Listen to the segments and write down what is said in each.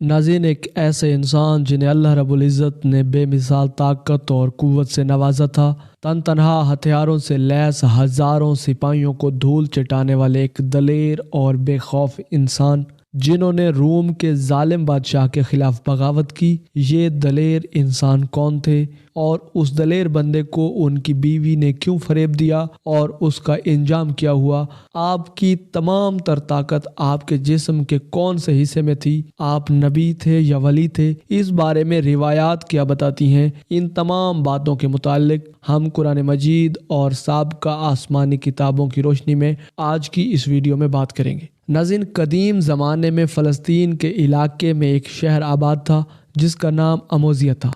ناظرین، ایک ایسے انسان جنہیں اللہ رب العزت نے بے مثال طاقت اور قوت سے نوازا تھا، تن تنہا ہتھیاروں سے لیس ہزاروں سپاہیوں کو دھول چٹانے والے ایک دلیر اور بے خوف انسان جنہوں نے روم کے ظالم بادشاہ کے خلاف بغاوت کی۔ یہ دلیر انسان کون تھے اور اس دلیر بندے کو ان کی بیوی نے کیوں فریب دیا اور اس کا انجام کیا ہوا؟ آپ کی تمام تر طاقت آپ کے جسم کے کون سے حصے میں تھی؟ آپ نبی تھے یا ولی تھے؟ اس بارے میں روایات کیا بتاتی ہیں؟ ان تمام باتوں کے متعلق ہم قرآن مجید اور سابقہ آسمانی کتابوں کی روشنی میں آج کی اس ویڈیو میں بات کریں گے۔ ناظرین، قدیم زمانے میں فلسطین کے علاقے میں ایک شہر آباد تھا جس کا نام اموزیہ تھا۔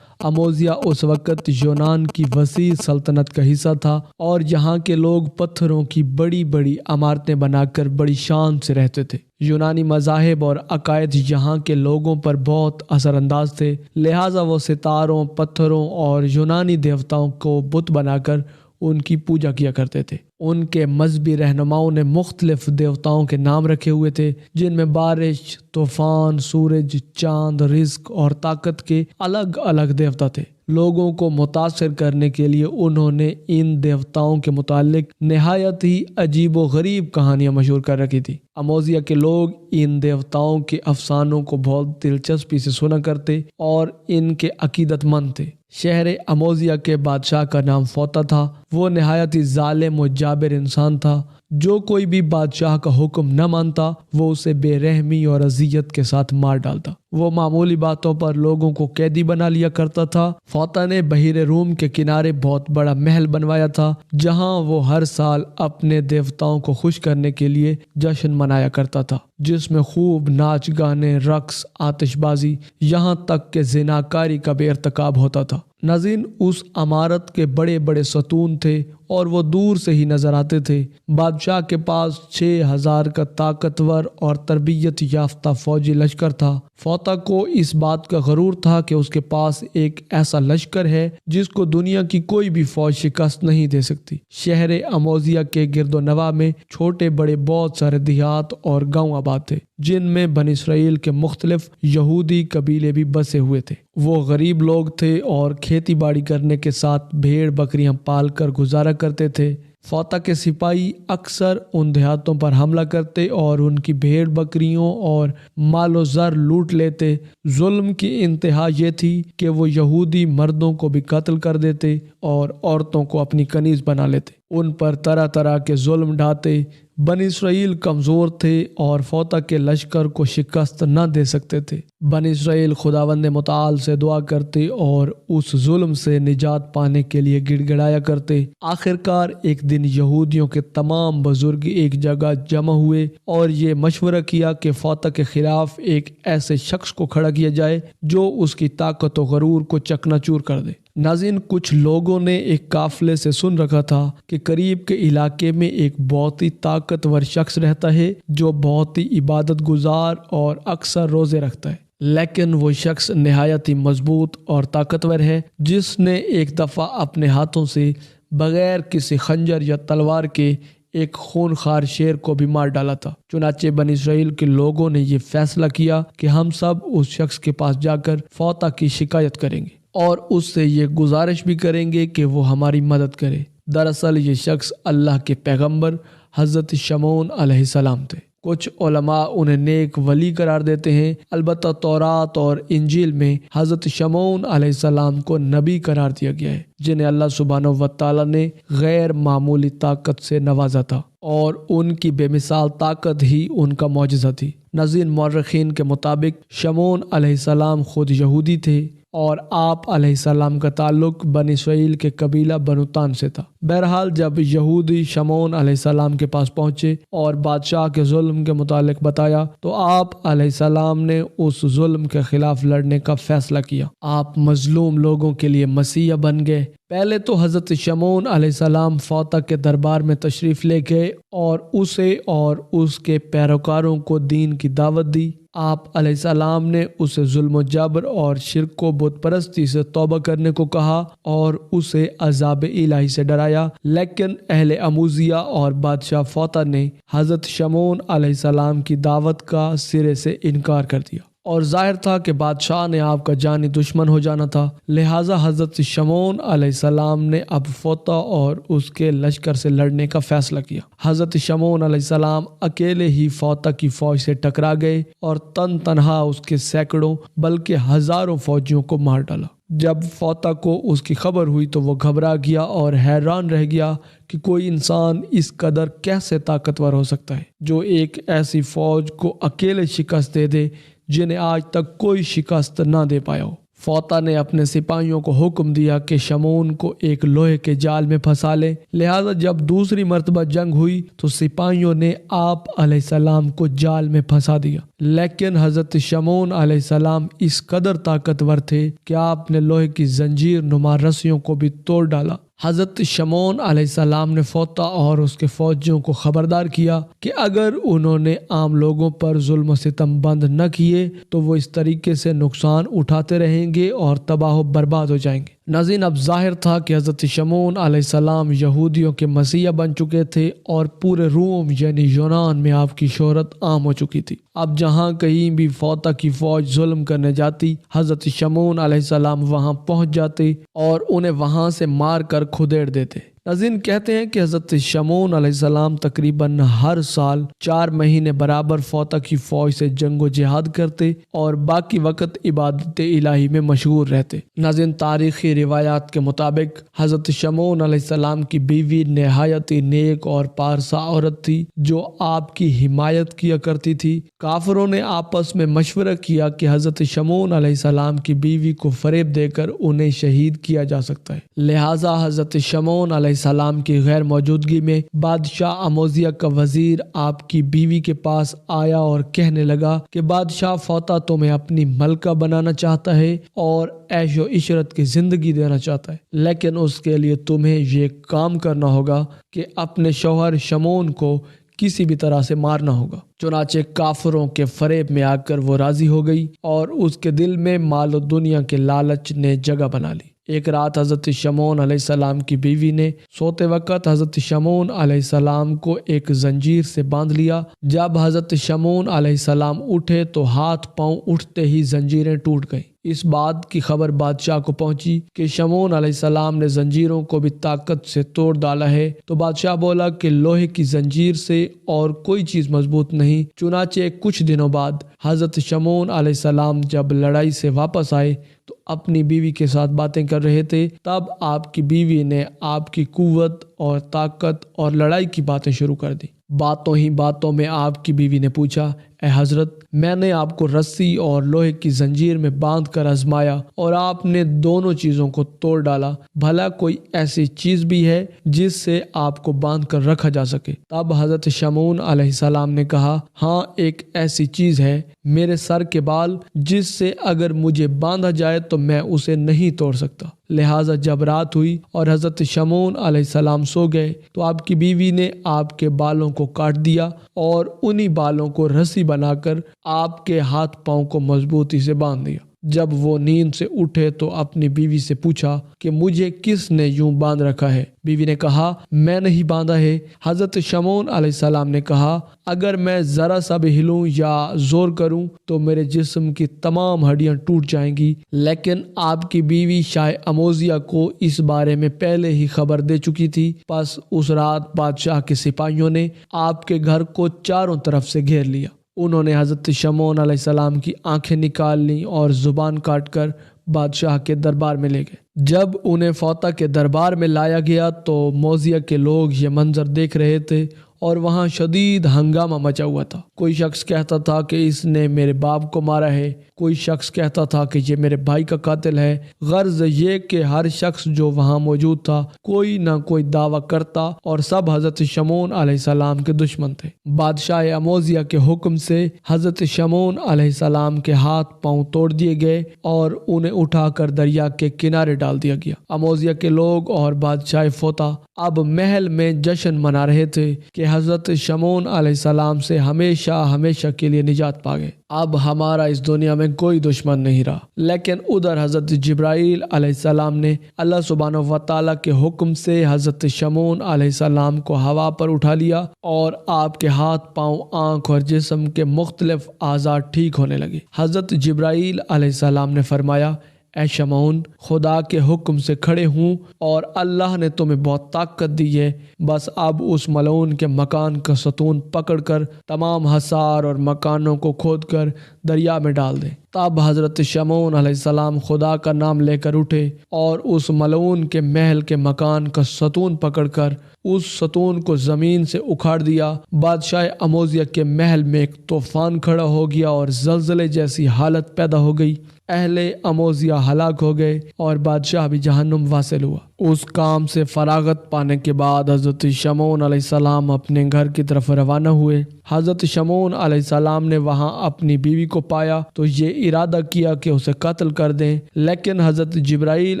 اموزیہ اس وقت یونان کی وسیع سلطنت کا حصہ تھا اور یہاں کے لوگ پتھروں کی بڑی بڑی عمارتیں بنا کر بڑی شان سے رہتے تھے۔ یونانی مذاہب اور عقائد یہاں کے لوگوں پر بہت اثر انداز تھے، لہٰذا وہ ستاروں، پتھروں اور یونانی دیوتاؤں کو بت بنا کر ان کی پوجا کیا کرتے تھے۔ ان کے مذہبی رہنماؤں نے مختلف دیوتاؤں کے نام رکھے ہوئے تھے، جن میں بارش، طوفان، سورج، چاند، رزق اور طاقت کے الگ الگ دیوتا تھے۔ لوگوں کو متاثر کرنے کے لیے انہوں نے ان دیوتاؤں کے متعلق نہایت ہی عجیب و غریب کہانیاں مشہور کر رکھی تھی۔ اموزیہ کے لوگ ان دیوتاؤں کے افسانوں کو بہت دلچسپی سے سنا کرتے اور ان کے عقیدت مند تھے۔ شہر اموزیہ کے بادشاہ کا نام فوطا تھا۔ وہ نہایت ہی ظالم و جابر انسان تھا۔ جو کوئی بھی بادشاہ کا حکم نہ مانتا وہ اسے بے رحمی اور اذیت کے ساتھ مار ڈالتا۔ وہ معمولی باتوں پر لوگوں کو قیدی بنا لیا کرتا تھا۔ فوطا نے بحیرہ روم کے کنارے بہت بڑا محل بنوایا تھا جہاں وہ ہر سال اپنے دیوتاؤں کو خوش کرنے کے لیے جشن منایا کرتا تھا، جس میں خوب ناچ گانے، رقص، آتش بازی، یہاں تک کہ زناکاری کا بھی ارتکاب ہوتا تھا۔ ناظرین، اس عمارت کے بڑے بڑے ستون تھے اور وہ دور سے ہی نظر آتے تھے۔ بادشاہ کے پاس 6000 کا طاقتور اور تربیت یافتہ فوجی لشکر تھا۔ فوطا کو اس بات کا غرور تھا کہ اس کے پاس ایک ایسا لشکر ہے جس کو دنیا کی کوئی بھی فوج شکست نہیں دے سکتی۔ شہر اموزیہ کے گرد و نواح میں چھوٹے بڑے بہت سارے دیہات اور گاؤں آباد تھے، جن میں بنی اسرائیل کے مختلف یہودی قبیلے بھی بسے ہوئے تھے۔ وہ غریب لوگ تھے اور کھیتی باڑی کرنے کے ساتھ بھیڑ بکریاں پال کر گزارا کرتے تھے۔ فوطا کے سپاہی اکثر ان دیہاتوں پر حملہ کرتے اور ان کی بھیڑ بکریوں اور مال و زر لوٹ لیتے۔ ظلم کی انتہا یہ تھی کہ وہ یہودی مردوں کو بھی قتل کر دیتے اور عورتوں کو اپنی کنیز بنا لیتے، ان پر طرح طرح کے ظلم ڈھاتے۔ بنی اسرائیل کمزور تھے اور فوطا کے لشکر کو شکست نہ دے سکتے تھے۔ بنی اسرائیل خداوند متعال سے دعا کرتے اور اس ظلم سے نجات پانے کے لیے گڑ گڑایا کرتے۔ آخرکار ایک دن یہودیوں کے تمام بزرگ ایک جگہ جمع ہوئے اور یہ مشورہ کیا کہ فوطا کے خلاف ایک ایسے شخص کو کھڑا کیا جائے جو اس کی طاقت و غرور کو چکنا چور کر دے۔ ناظرین، کچھ لوگوں نے ایک قافلے سے سن رکھا تھا کہ قریب کے علاقے میں ایک بہت ہی طاقتور شخص رہتا ہے جو بہت ہی عبادت گزار اور اکثر روزے رکھتا ہے، لیکن وہ شخص نہایت ہی مضبوط اور طاقتور ہے، جس نے ایک دفعہ اپنے ہاتھوں سے بغیر کسی خنجر یا تلوار کے ایک خونخوار شیر کو بھی مار ڈالا تھا۔ چنانچہ بنی اسرائیل کے لوگوں نے یہ فیصلہ کیا کہ ہم سب اس شخص کے پاس جا کر فوطا کی شکایت کریں گے اور اس سے یہ گزارش بھی کریں گے کہ وہ ہماری مدد کرے۔ دراصل یہ شخص اللہ کے پیغمبر حضرت شمعون علیہ السلام تھے۔ کچھ علماء انہیں نیک ولی قرار دیتے ہیں، البتہ تورات اور انجیل میں حضرت شمعون علیہ السلام کو نبی قرار دیا گیا ہے، جنہیں اللہ سبحانہ و تعالیٰ نے غیر معمولی طاقت سے نوازا تھا اور ان کی بے مثال طاقت ہی ان کا معجزہ تھی۔ ناظرین، مورخین کے مطابق شمعون علیہ السلام خود یہودی تھے اور آپ علیہ السلام کا تعلق بنی اسرائیل کے قبیلہ بنو تان سے تھا۔ بہرحال جب یہودی شمعون علیہ السلام کے پاس پہنچے اور بادشاہ کے ظلم کے متعلق بتایا تو آپ علیہ السلام نے اس ظلم کے خلاف لڑنے کا فیصلہ کیا۔ آپ مظلوم لوگوں کے لیے مسیح بن گئے۔ پہلے تو حضرت شمعون علیہ السلام فوطا کے دربار میں تشریف لے گئے اور اسے اور اس کے پیروکاروں کو دین کی دعوت دی۔ آپ علیہ السلام نے اسے ظلم و جبر اور شرک و بت پرستی سے توبہ کرنے کو کہا اور اسے عذاب الہی سے ڈرایا، لیکن اہل اموزیہ اور بادشاہ فوطا نے حضرت شمعون علیہ السلام کی دعوت کا سرے سے انکار کر دیا اور ظاہر تھا کہ بادشاہ نے آپ کا جانی دشمن ہو جانا تھا، لہٰذا حضرت شمعون علیہ السلام نے اب فوطہ اور اس کے لشکر سے لڑنے کا فیصلہ کیا۔ حضرت شمعون علیہ السلام اکیلے ہی فوطہ کی فوج سے ٹکرا گئے اور تن تنہا اس کے سینکڑوں بلکہ ہزاروں فوجیوں کو مار ڈالا۔ جب فوطہ کو اس کی خبر ہوئی تو وہ گھبرا گیا اور حیران رہ گیا کہ کوئی انسان اس قدر کیسے طاقتور ہو سکتا ہے جو ایک ایسی فوج کو اکیلے شکست دے دے جنہیں آج تک کوئی شکست نہ دے پایا ہو۔ فوطہ نے اپنے سپاہیوں کو حکم دیا کہ شمعون کو ایک لوہے کے جال میں پھنسا لے، لہٰذا جب دوسری مرتبہ جنگ ہوئی تو سپاہیوں نے آپ علیہ السلام کو جال میں پھنسا دیا، لیکن حضرت شمعون علیہ السلام اس قدر طاقتور تھے کہ آپ نے لوہے کی زنجیر نما رسیوں کو بھی توڑ ڈالا۔ حضرت شمعون علیہ السلام نے فوطہ اور اس کے فوجیوں کو خبردار کیا کہ اگر انہوں نے عام لوگوں پر ظلم و ستم بند نہ کیے تو وہ اس طریقے سے نقصان اٹھاتے رہیں گے اور تباہ و برباد ہو جائیں گے۔ ناظرین، اب ظاہر تھا کہ حضرت شمعون علیہ السلام یہودیوں کے مسیح بن چکے تھے اور پورے روم یعنی یونان میں آپ کی شہرت عام ہو چکی تھی۔ اب جہاں کہیں بھی فوطہ کی فوج ظلم کرنے جاتی، حضرت شمعون علیہ السلام وہاں پہنچ جاتے اور انہیں وہاں سے مار کر کھدیڑ دیتے۔ ناظرین، کہتے ہیں کہ حضرت شمعون علیہ السلام تقریباً ہر سال 4 مہینے برابر فوطہ کی فوج سے جنگ و جہاد کرتے اور باقی وقت عبادت الہی میں مشغول رہتے۔ ناظرین، تاریخی روایات کے مطابق حضرت شمعون علیہ السلام کی بیوی نہایت ہی نیک اور پارسا عورت تھی جو آپ کی حمایت کیا کرتی تھی۔ کافروں نے آپس میں مشورہ کیا کہ حضرت شمعون علیہ السلام کی بیوی کو فریب دے کر انہیں شہید کیا جا سکتا ہے، لہٰذا حضرت شمعون علیہ السلام کی غیر موجودگی میں بادشاہ اموزیہ کا وزیر آپ کی بیوی کے پاس آیا اور کہنے لگا کہ بادشاہ فوطہ تمہیں اپنی ملکہ بنانا چاہتا ہے اور عیش و عشرت کی زندگی دینا چاہتا ہے، لیکن اس کے لیے تمہیں یہ کام کرنا ہوگا کہ اپنے شوہر شمعون کو کسی بھی طرح سے مارنا ہوگا۔ چنانچہ کافروں کے فریب میں آ کر وہ راضی ہو گئی اور اس کے دل میں مال و دنیا کے لالچ نے جگہ بنا لی۔ ایک رات حضرت شمعون علیہ السلام کی بیوی نے سوتے وقت حضرت شمعون علیہ السلام کو ایک زنجیر سے باندھ لیا۔ جب حضرت شمعون علیہ السلام اٹھے تو ہاتھ پاؤں اٹھتے ہی زنجیریں ٹوٹ گئیں۔ اس بات کی خبر بادشاہ کو پہنچی کہ شمعون علیہ السلام نے زنجیروں کو بھی طاقت سے توڑ ڈالا ہے، تو بادشاہ بولا کہ لوہے کی زنجیر سے اور کوئی چیز مضبوط نہیں۔ چنانچہ کچھ دنوں بعد حضرت شمعون علیہ السلام جب لڑائی سے واپس آئے تو اپنی بیوی کے ساتھ باتیں کر رہے تھے، تب آپ کی بیوی نے آپ کی قوت اور طاقت اور لڑائی کی باتیں شروع کر دی۔ باتوں ہی باتوں میں آپ کی بیوی نے پوچھا، اے حضرت، میں نے آپ کو رسی اور لوہے کی زنجیر میں باندھ کر آزمایا اور آپ نے دونوں چیزوں کو توڑ ڈالا، بھلا کوئی ایسی چیز بھی ہے جس سے آپ کو باندھ کر رکھا جا سکے؟ تب حضرت شمعون علیہ السلام نے کہا، ہاں، ایک ایسی چیز ہے، میرے سر کے بال، جس سے اگر مجھے باندھا جائے تو میں اسے نہیں توڑ سکتا۔ لہٰذا جب رات ہوئی اور حضرت شمعون علیہ السلام سو گئے تو آپ کی بیوی نے آپ کے بالوں کو کاٹ دیا اور انہی بالوں کو رسی بنا کر آپ کے ہاتھ پاؤں کو مضبوطی سے باندھ دیا۔ جب وہ نیند سے اٹھے تو اپنی بیوی سے پوچھا کہ مجھے کس نے یوں باندھ رکھا ہے؟ بیوی نے کہا، میں نہیں باندھا ہے۔ حضرت شمعون علیہ السلام نے کہا، اگر میں ذرا سا بھی ہلوں یا زور کروں تو میرے جسم کی تمام ہڈیاں ٹوٹ جائیں گی، لیکن آپ کی بیوی شاہ اموزیہ کو اس بارے میں پہلے ہی خبر دے چکی تھی، پس اس رات بادشاہ کے سپاہیوں نے آپ کے گھر کو چاروں طرف سے گھیر لیا۔ انہوں نے حضرت شمعون علیہ السلام کی آنکھیں نکال لیں اور زبان کاٹ کر بادشاہ کے دربار میں لے گئے۔ جب انہیں فوطہ کے دربار میں لایا گیا تو موزیہ کے لوگ یہ منظر دیکھ رہے تھے اور وہاں شدید ہنگامہ مچا ہوا تھا۔ کوئی شخص کہتا تھا کہ اس نے میرے باپ کو مارا ہے، کوئی شخص کہتا تھا کہ یہ میرے بھائی کا قاتل ہے۔ غرض یہ کہ ہر شخص جو وہاں موجود تھا کوئی نہ کوئی دعویٰ کرتا اور سب حضرت شمعون علیہ السلام کے دشمن تھے۔ بادشاہ اموزیہ کے حکم سے حضرت شمعون علیہ السلام کے ہاتھ پاؤں توڑ دیے گئے اور انہیں اٹھا کر دریا کے کنارے ڈال دیا گیا۔ اموزیہ کے لوگ اور بادشاہ فوطہ اب محل میں جشن منا رہے تھے کہ حضرت شمعون علیہ السلام سے ہمیشہ ہمیشہ کے لیے نجات پا گئے، اب ہمارا اس دنیا میں کوئی دشمن نہیں رہا۔ لیکن ادھر حضرت جبرائیل علیہ السلام نے اللہ سبحانہ و تعالیٰ کے حکم سے حضرت شمعون علیہ السلام کو ہوا پر اٹھا لیا اور آپ کے ہاتھ، پاؤں، آنکھ اور جسم کے مختلف اعضاء ٹھیک ہونے لگے۔ حضرت جبرائیل علیہ السلام نے فرمایا، اے شمعون، خدا کے حکم سے کھڑے ہوں اور اللہ نے تمہیں بہت طاقت دی ہے، بس اب اس ملعون کے مکان کا ستون پکڑ کر تمام حصار اور مکانوں کو کھود کر دریا میں ڈال دیں۔ تب حضرت شمعون علیہ السلام خدا کا نام لے کر اٹھے اور اس ملعون کے محل کے مکان کا ستون پکڑ کر اس ستون کو زمین سے اکھاڑ دیا۔ بادشاہ اموزیہ کے محل میں ایک طوفان کھڑا ہو گیا اور زلزلے جیسی حالت پیدا ہو گئی، اہل اموزیہ ہلاک ہو گئے اور بادشاہ بھی جہنم واصل ہوا۔ اس کام سے فراغت پانے کے بعد حضرت شمعون علیہ السلام اپنے گھر کی طرف روانہ ہوئے۔ حضرت شمعون علیہ السلام نے وہاں اپنی بیوی کو پایا تو یہ ارادہ کیا کہ اسے قتل کر دیں، لیکن حضرت جبرائیل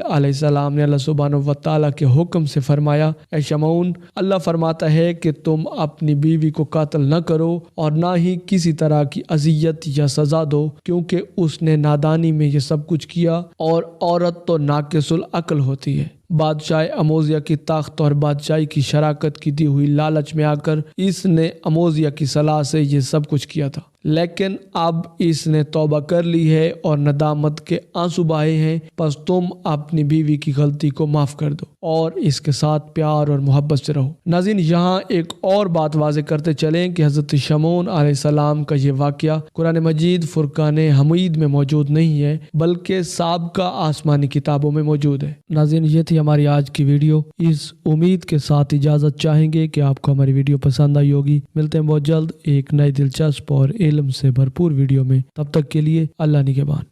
علیہ السلام نے اللہ سبحانہ و تعالیٰ کے حکم سے فرمایا، اے شمعون، اللہ فرماتا ہے کہ تم اپنی بیوی کو قتل نہ کرو اور نہ ہی کسی طرح کی اذیت یا سزا دو، کیونکہ اس نے نادانی میں یہ سب کچھ کیا اور عورت تو ناقص العقل ہوتی ہے۔ بادشاہ اموزیہ کی طاقت اور بادشاہی کی شراکت کی دی ہوئی لالچ میں آ کر اس نے اموزیہ کی صلاح سے یہ سب کچھ کیا تھا، لیکن اب اس نے توبہ کر لی ہے اور ندامت کے آنسو بہائے ہیں، پس تم اپنی بیوی کی غلطی کو معاف کر دو اور اس کے ساتھ پیار اور محبت سے رہو۔ ناظرین، یہاں ایک اور بات واضح کرتے چلیں کہ حضرت شمعون علیہ السلام کا یہ واقعہ قرآن مجید فرقان حمید میں موجود نہیں ہے، بلکہ سابقہ آسمانی کتابوں میں موجود ہے۔ ناظرین، یہ تھی ہماری آج کی ویڈیو۔ اس امید کے ساتھ اجازت چاہیں گے کہ آپ کو ہماری ویڈیو پسند آئی ہوگی۔ ملتے ہیں بہت جلد ایک نئی دلچسپ اور علم سے بھرپور ویڈیو میں، تب تک کے لیے اللہ نگہبان۔